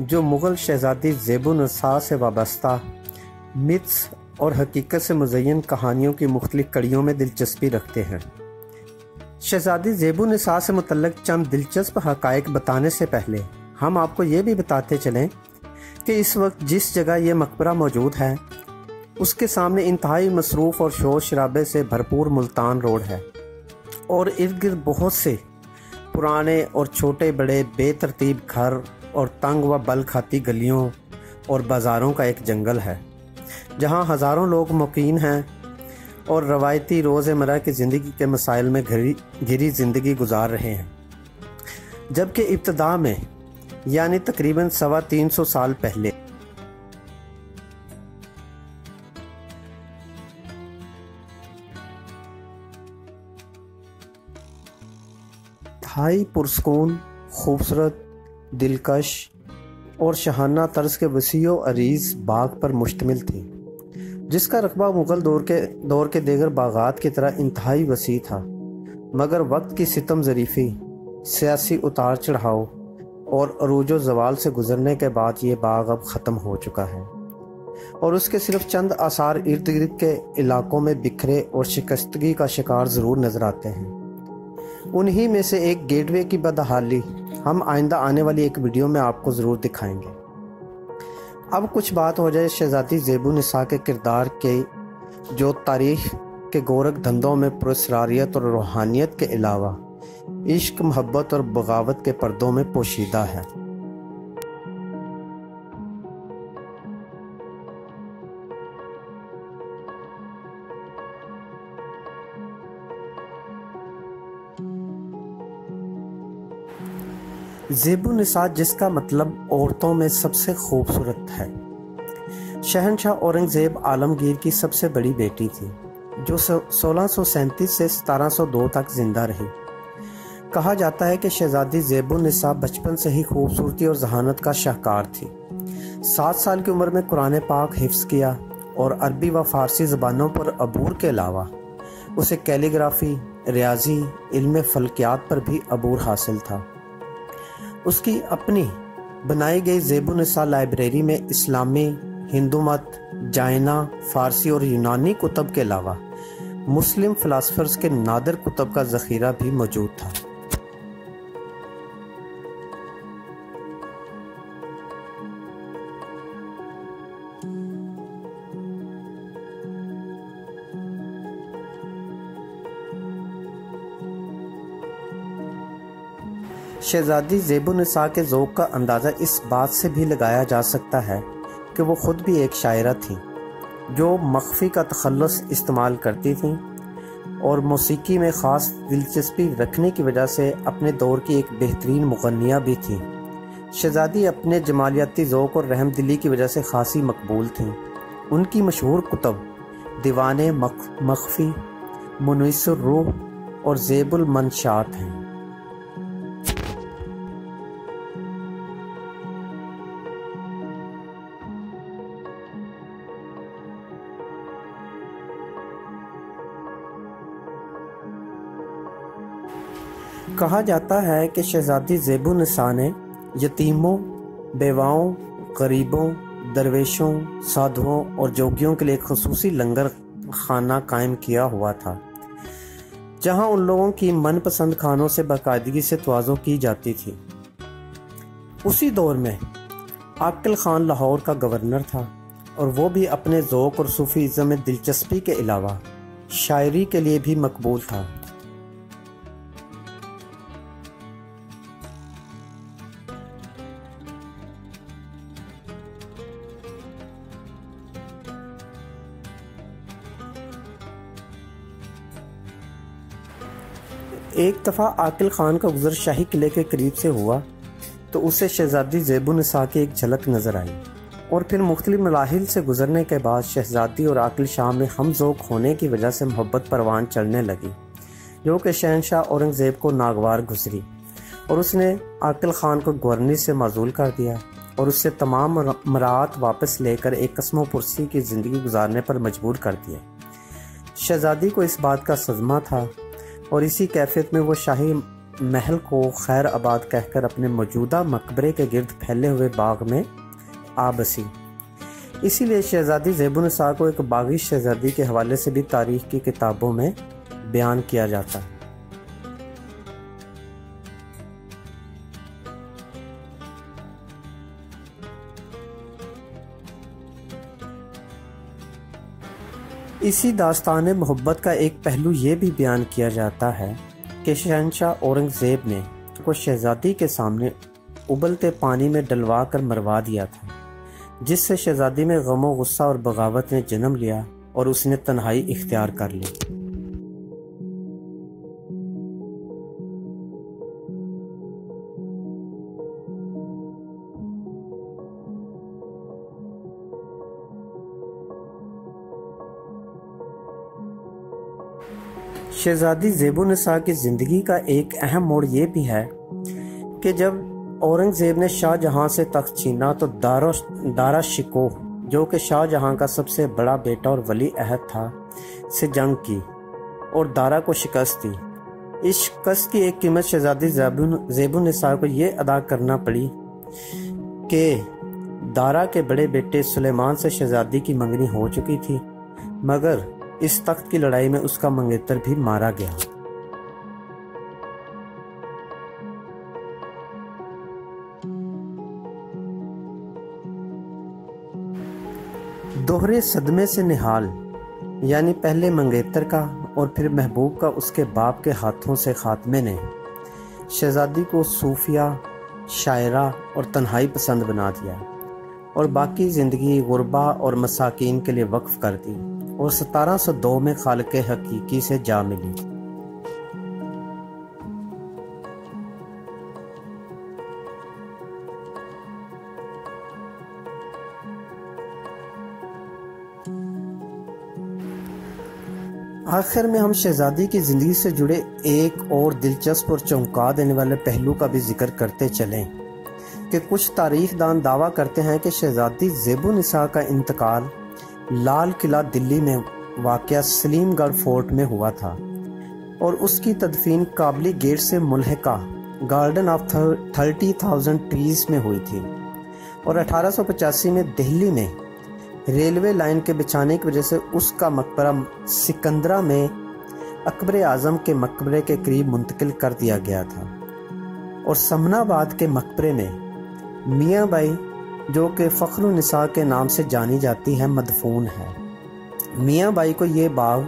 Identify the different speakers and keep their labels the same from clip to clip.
Speaker 1: جو مغل شہزادی زیب النساء سے وابستہ متس اور حقیقت سے مزین کہانیوں کی مختلف کڑیوں میں دلچسپی رکھتے ہیں۔ شہزادی زیب النساء سے متعلق چند دلچسپ حقائق بتانے سے پہلے ہم آپ کو یہ بھی بتاتے چلیں کہ اس وقت جس جگہ یہ مقبرہ موجود ہے اس کے سامنے انتہائی مصروف اور شور شرابے سے بھرپور ملتان روڈ ہے، اور ارد گرد بہت سے پرانے اور چھوٹے بڑے بے ترتیب گھر اور تنگ و بل کھاتی گلیوں اور بازاروں کا ایک جنگل ہے، جہاں ہزاروں لوگ مقیم ہیں اور روایتی روزمرہ کی زندگی کے مسائل میں گھری زندگی گزار رہے ہیں۔ جبکہ ابتدا میں یعنی تقریباً 350 سال پہلے انتہائی پرسکون، خوبصورت، دلکش اور شاہانہ طرز کے وسیع و عریض باغ پر مشتمل تھی، جس کا رقبہ مغل دور کے دیگر باغات کی طرح انتہائی وسیع تھا، مگر وقت کی ستم ظریفی، سیاسی اتار چڑھاؤ اور عروج و زوال سے گزرنے کے بعد یہ باغ اب ختم ہو چکا ہے، اور اس کے صرف چند آثار ارد گرد کے علاقوں میں بکھرے اور شکستگی کا شکار ضرور نظر آتے ہیں۔ انہی میں سے ایک گیٹ وے کی بدحالی ہم آئندہ آنے والی ایک ویڈیو میں آپ کو ضرور دکھائیں گے۔ اب کچھ بات ہو جائے شہزادی زیب النساء کے کردار کے، جو تاریخ کے گورکھ دھندوں میں پراسراریت اور روحانیت کے علاوہ عشق، محبت اور بغاوت کے پردوں میں پوشیدہ ہے۔ زیب النساء، جس کا مطلب عورتوں میں سب سے خوبصورت ہے، شہنشاہ اورنگزیب عالمگیر کی سب سے بڑی بیٹی تھی، جو 1637 سے 1702 تک زندہ رہی۔ کہا جاتا ہے کہ شہزادی زیب النساء بچپن سے ہی خوبصورتی اور ذہانت کا شاہکار تھی۔ 7 سال کی عمر میں قرآن پاک حفظ کیا اور عربی و فارسی زبانوں پر عبور کے علاوہ اسے کیلیگرافی، ریاضی، علم فلکیات پر بھی عبور حاصل تھا۔ اس کی اپنی بنائی گئی زیب النساء لائبریری میں اسلامی، ہندو مت، جائنا، فارسی اور یونانی کتب کے علاوہ مسلم فلاسفرز کے نادر کتب کا ذخیرہ بھی موجود تھا۔ شہزادی زیب النساء کے ذوق کا اندازہ اس بات سے بھی لگایا جا سکتا ہے کہ وہ خود بھی ایک شاعرہ تھیں، جو مخفی کا تخلص استعمال کرتی تھیں اور موسیقی میں خاص دلچسپی رکھنے کی وجہ سے اپنے دور کی ایک بہترین مغنیہ بھی تھیں۔ شہزادی اپنے جمالیاتی ذوق اور رحم دلی کی وجہ سے خاصی مقبول تھیں۔ ان کی مشہور کتب دیوان مخفی، منیس الروح اور زیب المنشات ہیں۔ کہا جاتا ہے کہ شہزادی زیب النساء نے یتیموں، بیواؤں، غریبوں، درویشوں، سادھوؤں اور جوگیوں کے لیے ایک خصوصی لنگر خانہ قائم کیا ہوا تھا، جہاں ان لوگوں کی من پسند کھانوں سے باقاعدگی سے تواضع کی جاتی تھی۔ اسی دور میں عاقل خان لاہور کا گورنر تھا، اور وہ بھی اپنے ذوق اور صوفی ازم میں دلچسپی کے علاوہ شاعری کے لیے بھی مقبول تھا۔ ایک دفعہ عاقل خان کا گزر شاہی قلعے کے قریب سے ہوا تو اسے شہزادی زیب النساء کی ایک جھلک نظر آئی، اور پھر مختلف مراحل سے گزرنے کے بعد شہزادی اور عاقل شاہ میں ہم ذوق ہونے کی وجہ سے محبت پروان چڑھنے لگی، جو کہ شہنشاہ اورنگزیب کو ناگوار گزری، اور اس نے عاقل خان کو گورنری سے معزول کر دیا اور اس سے تمام مراعات واپس لے کر ایک قسم و پرسی کی زندگی گزارنے پر مجبور کر دیا۔ شہزادی کو اس بات کا صدمہ تھا، اور اسی کیفیت میں وہ شاہی محل کو خیر آباد کہہ کر اپنے موجودہ مقبرے کے گرد پھیلے ہوئے باغ میں آ بسی۔ اسی لیے شہزادی زیب النساء کو ایک باغی شہزادی کے حوالے سے بھی تاریخ کی کتابوں میں بیان کیا جاتا ہے۔ اسی داستان محبت کا ایک پہلو یہ بھی بیان کیا جاتا ہے کہ شہنشاہ اورنگ زیب نے کو شہزادی کے سامنے ابلتے پانی میں ڈلوا کر مروا دیا تھا، جس سے شہزادی میں غم و غصہ اور بغاوت نے جنم لیا اور اس نے تنہائی اختیار کر لی۔ شہزادی زیب النساء کی زندگی کا ایک اہم موڑ یہ بھی ہے کہ جب اورنگ زیب نے شاہ جہاں سے تخت چھینا تو دارا شکوہ، جو کہ شاہ جہاں کا سب سے بڑا بیٹا اور ولی عہد تھا، سے جنگ کی اور دارا کو شکست دی۔ اس شکست کی ایک قیمت شہزادی زیب النساء کو یہ ادا کرنا پڑی کہ دارا کے بڑے بیٹے سلیمان سے شہزادی کی منگنی ہو چکی تھی، مگر اس تخت کی لڑائی میں اس کا منگیتر بھی مارا گیا۔ دوہرے صدمے سے نہال، یعنی پہلے منگیتر کا اور پھر محبوب کا اس کے باپ کے ہاتھوں سے خاتمے نے شہزادی کو صوفیہ، شاعرہ اور تنہائی پسند بنا دیا اور باقی زندگی غربا اور مساکین کے لیے وقف کر دی اور 1702 میں خالق حقیقی سے جا ملی۔ آخر میں ہم شہزادی کی زندگی سے جڑے ایک اور دلچسپ اور چونکا دینے والے پہلو کا بھی ذکر کرتے چلیں کہ کچھ تاریخ دان دعویٰ کرتے ہیں کہ شہزادی زیب النساء کا انتقال لال قلعہ دلی میں واقع سلیم گڑھ فورٹ میں ہوا تھا اور اس کی تدفین کابلی گیٹ سے ملحقہ گارڈن آف 30,000 ٹریز میں ہوئی تھی، اور 1885 میں دہلی میں ریلوے لائن کے بچھانے کی وجہ سے اس کا مقبرہ سکندرہ میں اکبر اعظم کے مقبرے کے قریب منتقل کر دیا گیا تھا، اور سمن آباد کے مقبرے میں میاں بائی، جو کہ فخر النساء کے نام سے جانی جاتی ہے، مدفون ہے۔ میاں بائی کو یہ باغ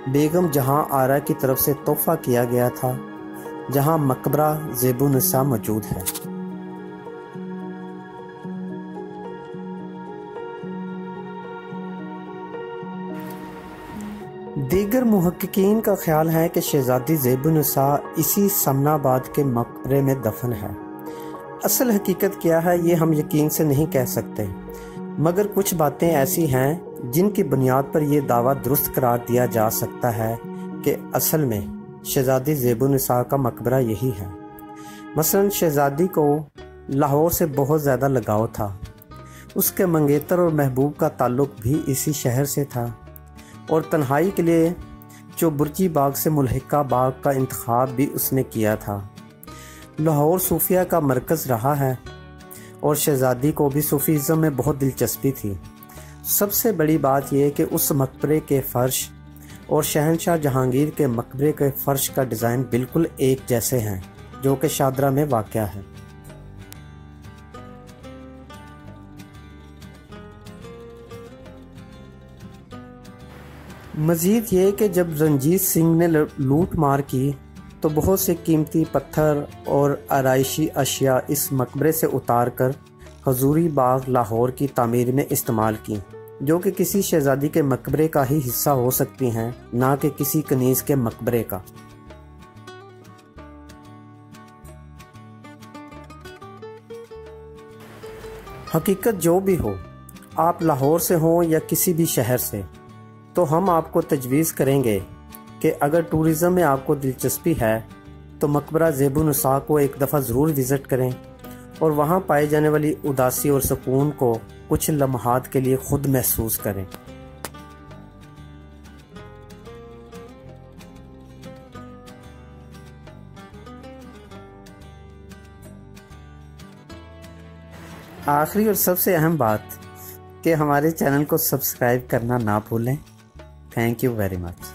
Speaker 1: بیگم جہاں آرا کی طرف سے تحفہ کیا گیا تھا، جہاں مقبرہ زیب النساء موجود ہے۔ دیگر محققین کا خیال ہے کہ شہزادی زیب النساء اسی سمن آباد کے مقبرے میں دفن ہے۔ اصل حقیقت کیا ہے یہ ہم یقین سے نہیں کہہ سکتے، مگر کچھ باتیں ایسی ہیں جن کی بنیاد پر یہ دعویٰ درست قرار دیا جا سکتا ہے کہ اصل میں شہزادی زیب النساء کا مقبرہ یہی ہے۔ مثلا شہزادی کو لاہور سے بہت زیادہ لگاؤ تھا، اس کے منگیتر اور محبوب کا تعلق بھی اسی شہر سے تھا، اور تنہائی کے لیے چوبرچی باغ سے ملحقہ باغ کا انتخاب بھی اس نے کیا تھا۔ لاہور صوفیہ کا مرکز رہا ہے اور شہزادی کو بھی صوفیزم میں بہت دلچسپی تھی۔ سب سے بڑی بات یہ کہ اس مقبرے کے فرش اور شہنشاہ جہانگیر کے مقبرے کے فرش کا ڈیزائن بالکل ایک جیسے ہیں، جو کہ شاہدرہ میں واقع ہے۔ مزید یہ کہ جب رنجیت سنگھ نے لوٹ مار کی تو بہت سے قیمتی پتھر اور آرائشی اشیاء اس مقبرے سے اتار کر حضوری باغ لاہور کی تعمیر میں استعمال کی، جو کہ کسی شہزادی کے مقبرے کا ہی حصہ ہو سکتی ہیں، نہ کہ کسی کنیز کے مقبرے کا۔ حقیقت جو بھی ہو، آپ لاہور سے ہوں یا کسی بھی شہر سے، تو ہم آپ کو تجویز کریں گے کہ اگر ٹورزم میں آپ کو دلچسپی ہے تو مقبرہ زیب النساء کو ایک دفعہ ضرور وزٹ کریں اور وہاں پائے جانے والی اداسی اور سکون کو کچھ لمحات کے لیے خود محسوس کریں۔
Speaker 2: آخری اور سب سے اہم بات کہ ہمارے چینل کو سبسکرائب کرنا نہ بھولیں. Thank you very much.